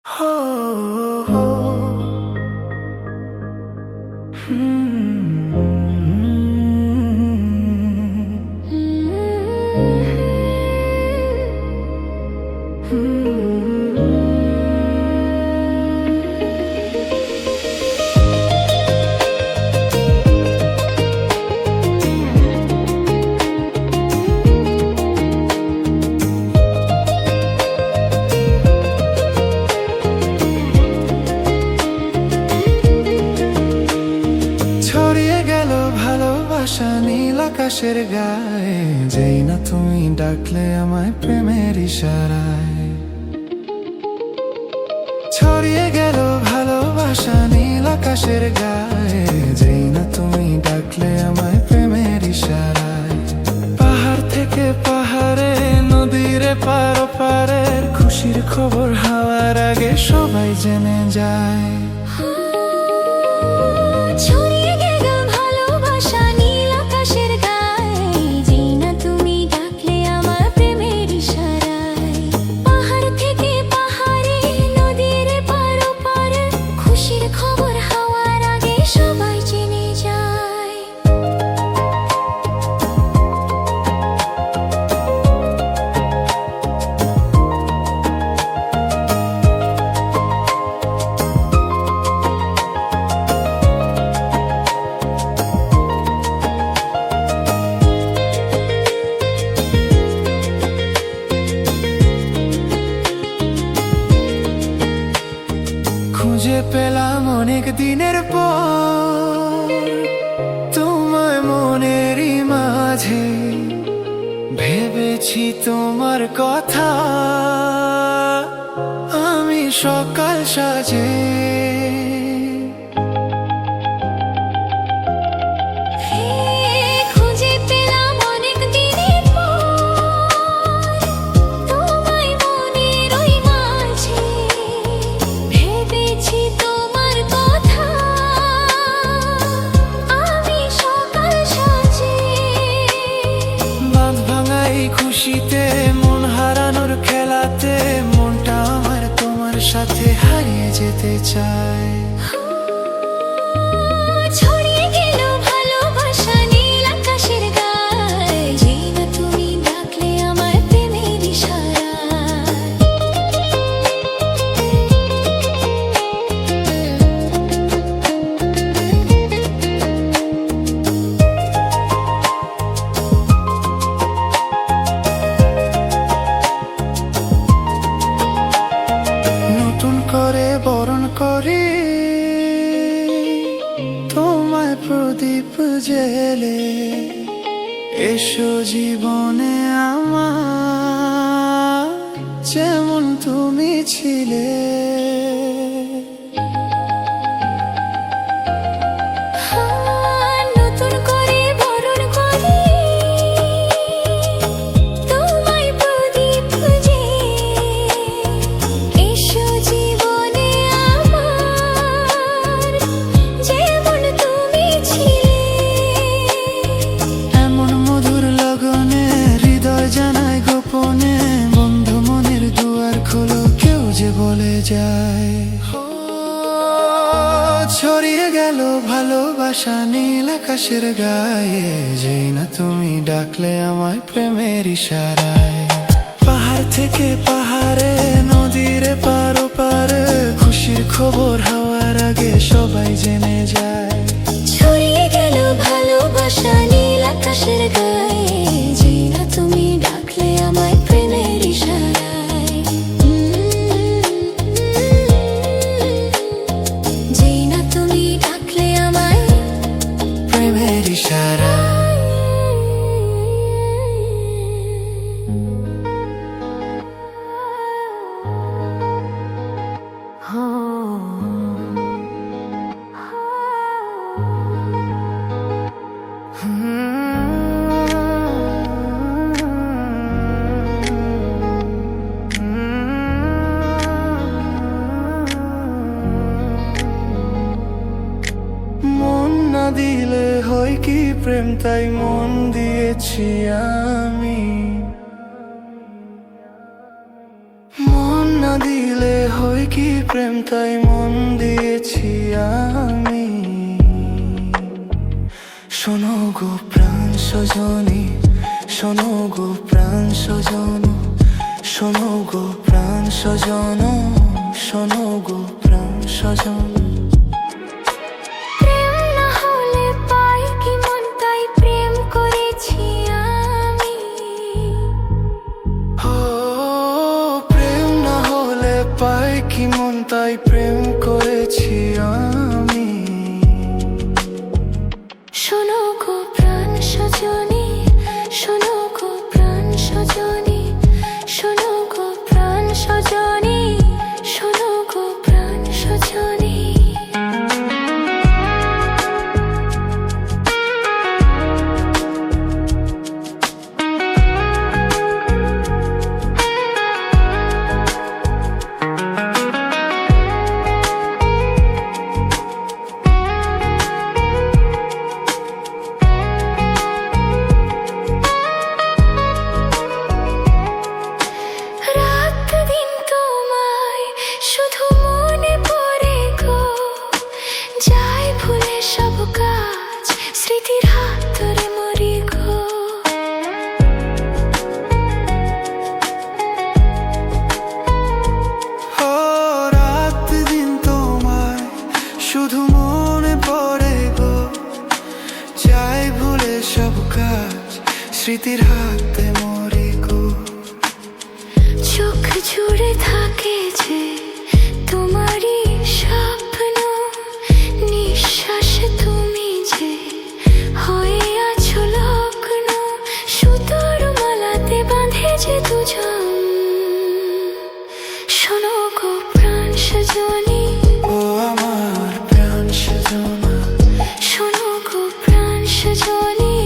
Oh, oh, ছড়িয়ে গেল ভালোবাসা নীল আকাশের গায়ে, যেই না তুমি ডাকলে আমায় প্রেমের ইশারায়। ছড়িয়ে গেল ভালোবাসা নীল আকাশের গায়ে, যেই না তুমি ডাকলে আমায় প্রেমের ইশারায়। পাহাড় থেকে পাহাড়ে, নদীর পার পারের খুশির খবর হাওয়ার আগে সবাই জেনে যায়। ছড়িয়ে গেল ভালোবাসা নীল আকাশের গায়ে, যেই না তুমি ডাকলে আমার প্রেমের ইশারায়। পাহাড় থেকে পাহাড়ে, নদীর পার পারে খুশির খবর হাওয়ার আগে সবাই জেনে যায়। খুঁজে পেলাম অনেক দিনের পর তোমায় মনেরই মাঝে, ভেবেছি তোমার কথা আমি সকাল সাজে। খুঁজে পেলাম অনেক দিনের পর তোমায় মনের ওই মাঝে, ভেবেছি তোমার কথা আমি সকাল সাজে। বাঁধ ভাঙা এই খুশিতে, মন হারানোর খেলাতে, মনটা আমার তোমার সাথে হারিয়ে যেতে চায়। ছড়িয়ে গেল ভালোবাসা নীল আকাশের গায়ে, যেই না তুমি ডাকলে আমার প্রেমের ইশারায়। নতুন করে বরণ করি তোমায় প্রদীপ জেলে, এসো জীবনে আমার যেমন তুমি ছিলে। নতুন করে বরণ করি তোমায় প্রদীপ জেলে, এসো জীবনে আমার যেমন তুমি ছিলে। এমন মধুর লগনে হৃদয় জানায় গোপনে, বন্ধু মনের দুয়ার খোলো, কেউ যে বলে যায়। ছড়িয়ে গেল ভালোবাসা নীল আকাশের গায়ে, যেই না তুমি ডাকলে আমায় প্রেমের ইশারায়। পাহাড় থেকে পাহাড়ে, নদীর পার পারে খুশির খবর হাওয়ার আগে সবাই জেনে যায়। ছড়িয়ে গেল ভালোবাসা নীল আকাশের গায়ে, যেই না তুমি ডাকলে আমায় প্রেমের ইশারায়। যেই না তুমি ডাকলে আমায় প্রেমের ইশারায়। মন না দিলে হয় কি প্রেম, তাই মন দিয়েছি আমি। মন না দিলে হয় কি প্রেম, তাই মন দিয়েছি আমি। শোনো গো প্রাণ সজনী, শোনো গো প্রাণ সজন, শোনো গো প্রাণ সজন, শোনো গো প্রাণ সজন। প্রেম না হলে পাই কি মন, তাই প্রেম করেছি আমি। ও প্রেম না হলে পাই কি মন, তাই প্রেম করেছি আমি। শোনো গো প্রাণ সজনী, শোনো গো প্রাণ সজনী, শোনো গো প্রাণ সজনী, শোনো গো প্রাণ সজনী। রাত দিন তোমায় শুধু মনে পড়ে গো, যাই ভুলে সব কাজ, স্মৃতির হাত ধরে মরি গো। ও রাত দিন তোমায় শুধু মনে পড়ে গো, যাই ভুলে সব কাজ, স্মৃতির হাতে মরি গো। চোখ জুড়ে থাকে যে তোমারই স্বপ্ন, নিঃশ্বাসে তুমি যে হয়ে আছো লগ্ন, সুতোর মালাতে বাঁধে যে দুজন। শোনো গো প্রাণ সজনী, ও আমার প্রাণ সজনা, শোনো গো প্রাণ সজনী,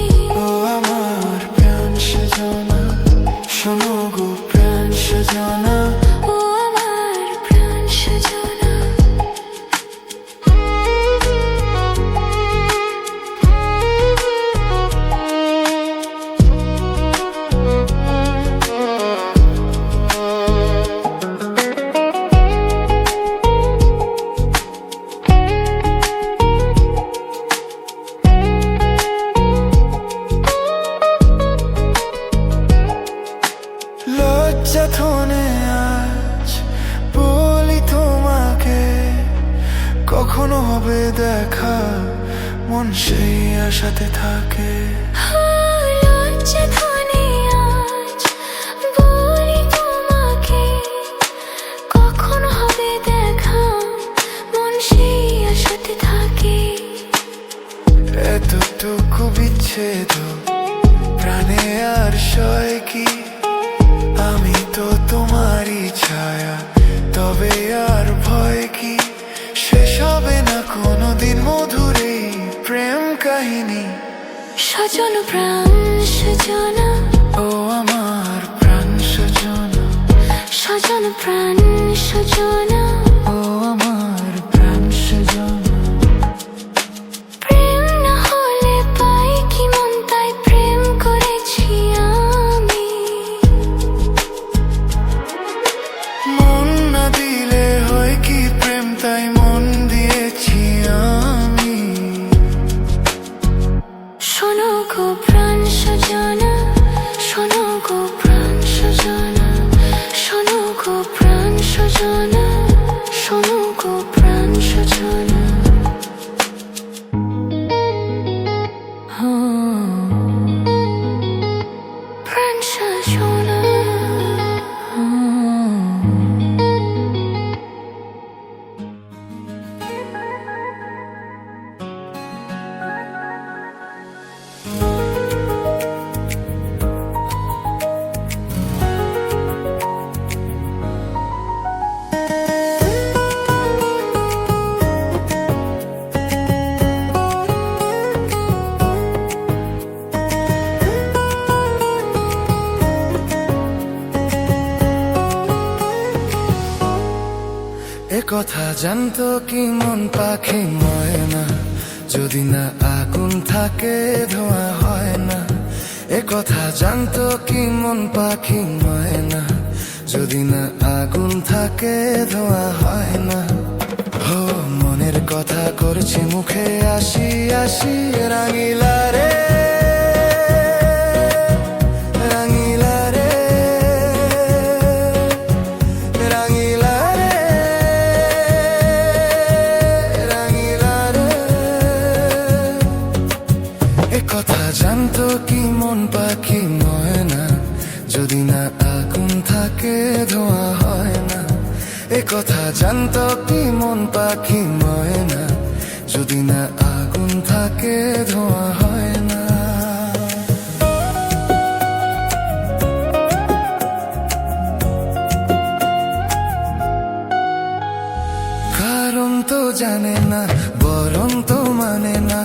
ও আমার প্রাণ সজনা, শোনো গো প্রাণ সজনা। ও আমার প্রাণ সজনা। লজ্জা থনে আজ বলি তোমাকে, কখনো হবে দেখা, মন সেই আশাতে থাকে। লজ্জা ধনে আজ বলি তোমাকে, কখন হবে দেখা, মন সেই আশাতে থাকে। এতটুকু বিচ্ছেদ প্রাণে আর সয় কি, আমি তো তোমারই ছায়া, তবে আর ভয় কি, শেষ হবে না কোনোদিন মধুর এই প্রেম কাহিনী। সজন প্রাণ সজনা, ও আমার প্রাণ সজনা, সজন প্রাণ সজনা। ও আমার প্রাণ সজনা। প্রেম না হলে পাই কি মন, তাই প্রেম করেছি আমি। মন না দিলে হয় কি প্রেম, তাই মন দিয়েছি আমি। শোনো গো প্রাণ সজনা, শোনো গো প্রাণ সজনা, শোনো গো প্রাণ সজনা, শোনো গো প্রাণ সজনা। প্রাণ সজনা। এ কথা জানতো কি মন পাখি ময়না, যদি না আগুন থাকে ধোঁয়া হয় না। এ কথা জানতো কি মন পাখি ময়না, যদি না আগুন থাকে ধোঁয়া হয় না। হো মনের কথা করছি মুখে, আসি আসি রাঙিলা রে, রাঙিলা রে, রাঙিলা রে, রাঙিলা রে। এ কথা জানতো কি মন পাখি ময়না, যদি না আগুন থাকে ধোঁয়া হয় না। এ কথা জানতো কি মন পাখি ময়না, যদি না আগুন থাকে ধোঁয়া হয় না। কারণ তো জানে না, বরং তো মানে না,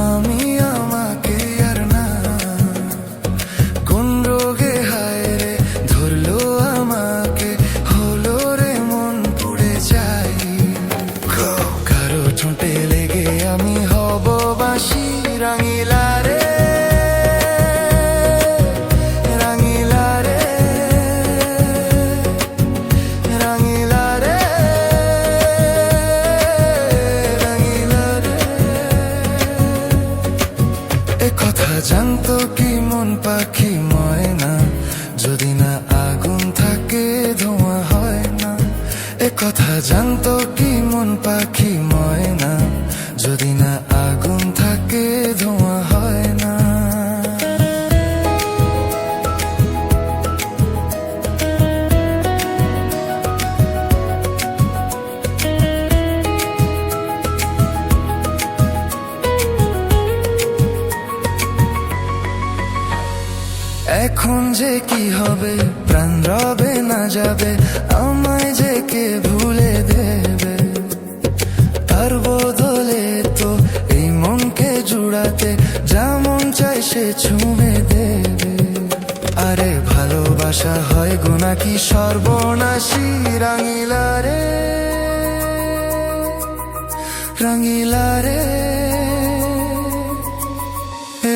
আমি আমাকে আর না। কোন রোগে হায় রে ধরলো আমাকে, হলো রে মন পুড়ে যাই। কারো ঠোঁটে লেগে আমি হব বাঁশি, রাঙিলা রে, রাঙিলা রে, রাঙিলা রে, রাঙিলা রে। এ কথা জানতো কি মন পাখি ময়না, যদি না আগুন থাকে ধোঁয়া হয় না। এ কথা জানতো কি মন পাখি ময়না, যদি না আগুন থাকে ধোঁয়া হয় না। এখন যে কি হবে, প্রাণ রবে না যাবে, আমায় যে কে ভুলে দেবে। তার বদলে তো এই মনকে জুড়াতে যেমন চাই সে ছুঁয়ে দেবে। আরে ভালোবাসা হয় গো নাকি সর্বনাশী, রাঙিলা রে, রাঙিলা রে,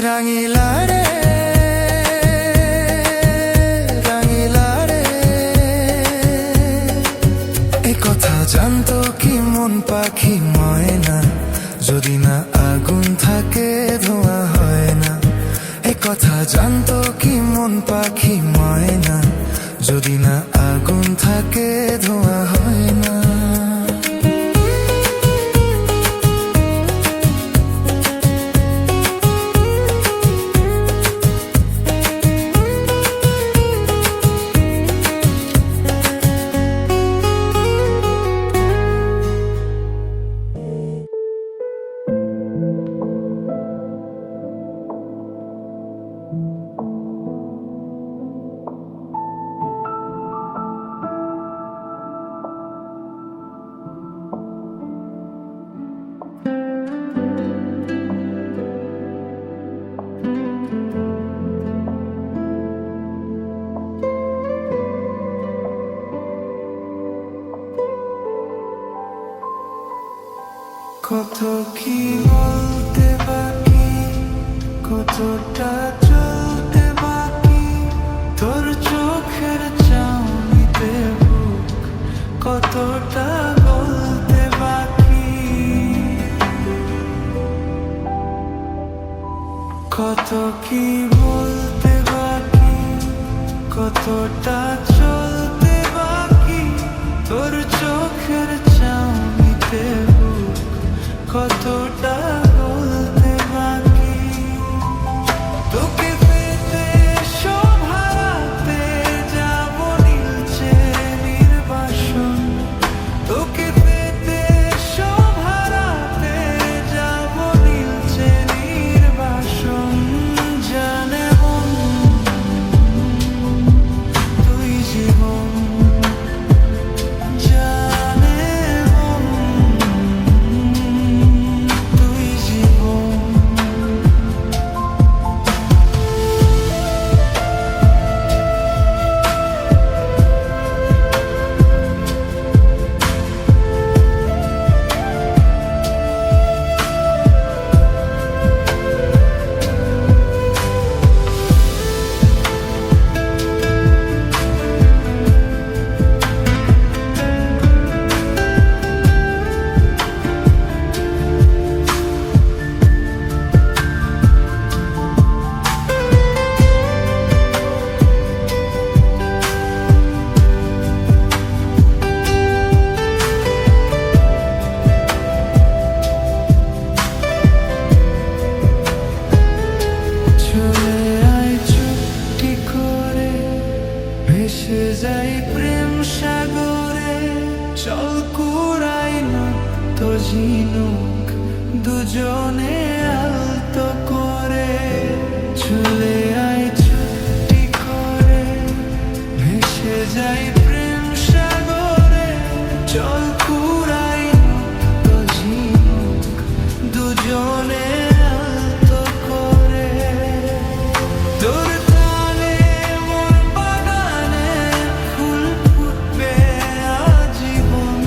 রাঙিলা রে, কথা জানতো কি মন পাখি ময়না, যদি না আগুন থাকে ধোঁয়া হয় না। এ কথা জানতো কি মন পাখি ময়না, যদি না আগুন থাকে ধোঁয়া হয় না। কত কি বলতে বাকি, কতটা চলতে বাকি, তোর চোখের চাউনিতে বুক কতটা বলতে বাকি। কত কি বলতে বাকি, কতটা চলতে বাকি, তোর চোখের চাউনিতে বুক কতটা বলতে বাকি। তোকে পেতে সব হারাতে যাব নীলচে নির্বাসন, তোকে পেতে সব হারাতে যাব নীলচে নির্বাসন। জানে মন তুই জীবন, ঝিনুক দুজনে আলতো করে চলে আয় ছুটি করে ভেসে যাই প্রেম সাগরে চল কুড়াই তো ঝিনুক দুজনে আলতো করে তোর তালে মোর বাগানে ফুল ফুটবে আজীবন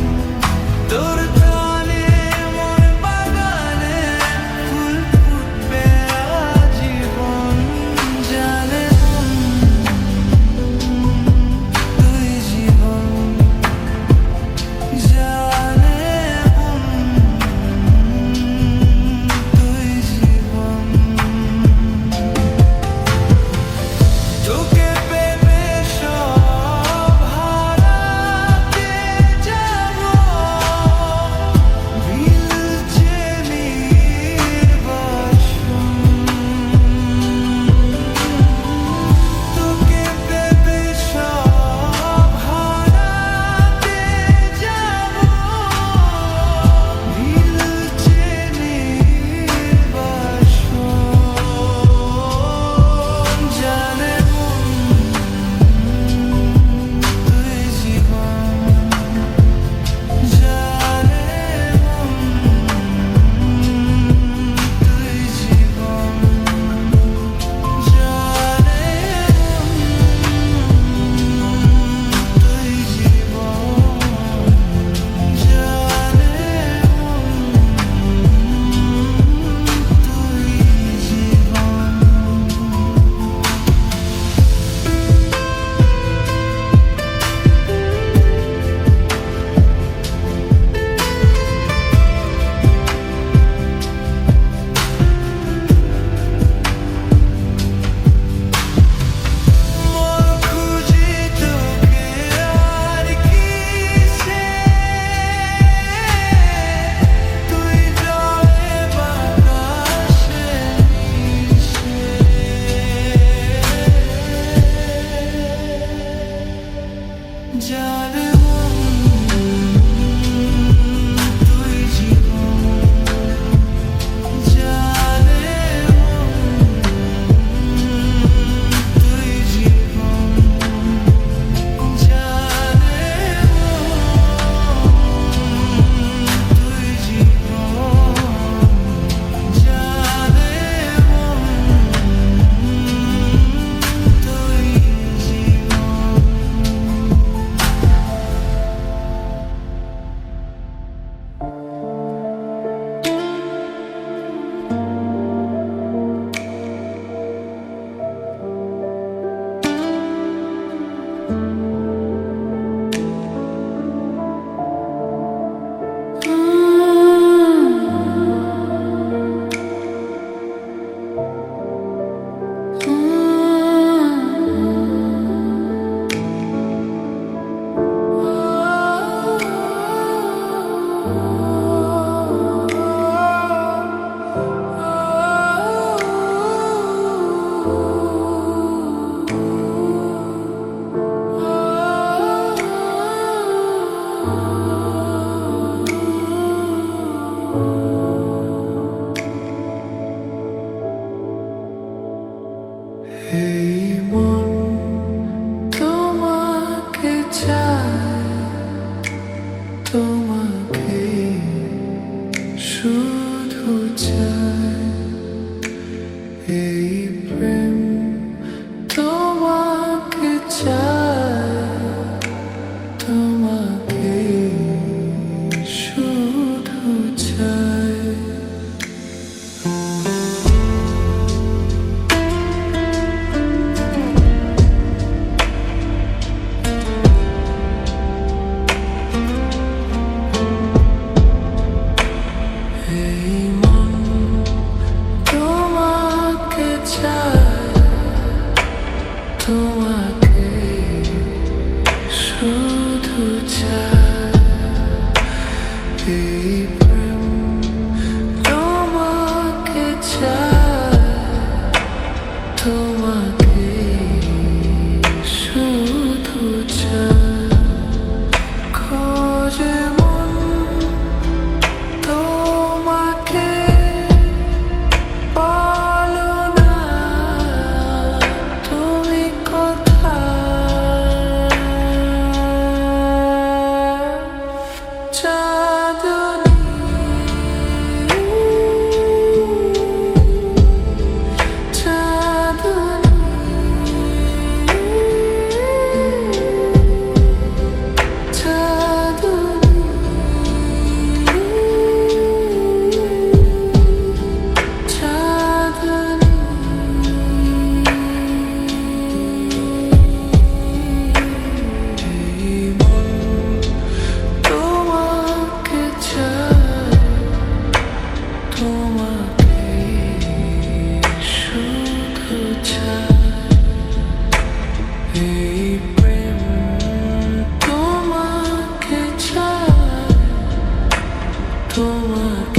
তোর তালে মোর বাগানে ফুল ফুটবে আজীবন জানে মন তুই জীবন জানে মন তুই জীবন তোকে পেতে সব হারাতে যাব ভিলছে নির্বাসন তোকে পেতে সব হারাতে যাব ভিলছে নির্বাসন জানে মন তুই জীবন জানে মন তুই জীবন জানে মন তুই জীবন মোর খুঁজি তোকে আর কিসে তুই জলে বাতাসে মিশে জানে মন তুই জীবন জানে তুই জীবন জানে তুই জীবন জানে তুই এই মন তোমাকে চায় তোমাকে শুধু চায় এই প্রেম তোমাকে চায় তোমাকে শুধু চায় Hey চাঁদনী তোমাকে চাই, তোমাকে শুধু চাই। এই প্রেম তোমাকে চাই, তোমাকে